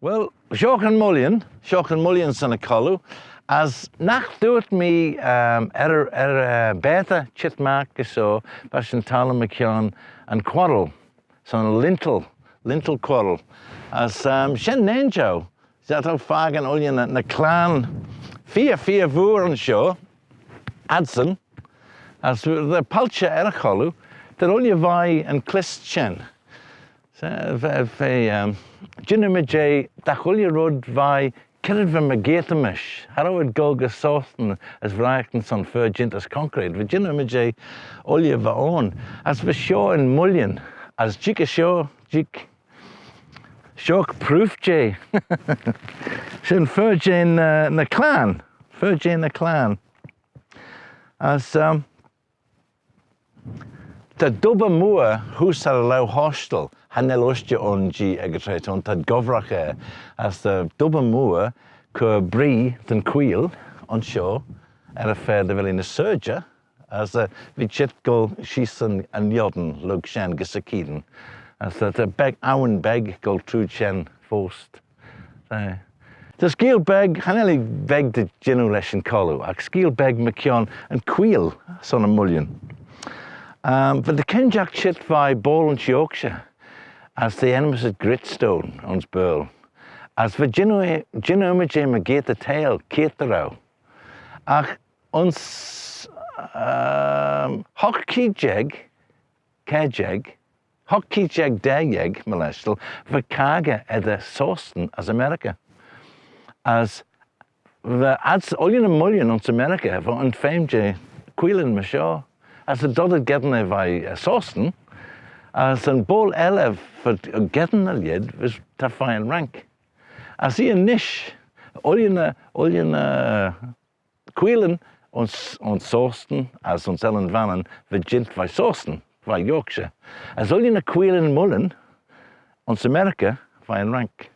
Well, Shoh and mullion son of Cholloo, as nach doet me beta chit mark so bashin talam mckion and quarrel, son lintel quarrel, as shin nane Giau, that how fagan ullion na clan vier voer and Shoh, adson, as the palcha Cholloo, that ullion vai and clist shin. Jeh'n dachulje rod vai kirrid van magetamish. Harrowed golga sausten as vrachten son virgint as concrete. Jeh'n olje va on. As we Shoh and mullion. As jika Shoh proof jay. Shin virgin na clan. Virgin na clan. As the dubba moor who's allow hostel. Hanel ostje on G egetreid on tad govrache as the dubba moor cur brie than queel on Shoh fair de vil in a surger as the vichit go shisen and yodden lug shen gisakiden as that a beg owen beg go true chen forced. The skill beg haneli beg the generation Cholloo ac skill beg mckion and queel son a mullion. But the Kenjack chit by ball and Yorkshire as the enemies at gritstone on burl. As for Giau magate the tail, caterau. Ach, ons hockey jeg, hockey jeg dayeg, molestal, for kaga the sausten as America. As the ads ollion and mullion on America for unfamed je queeling Shoh. As the dotted getting a by sausten, as an ball elev for getting a lid was to find rank. As he a niche, ollion queeling on sausten, as on Ellen Vannon, virgint by sausten, by Yorkshire. As ollion a queeling mullen on America, find rank.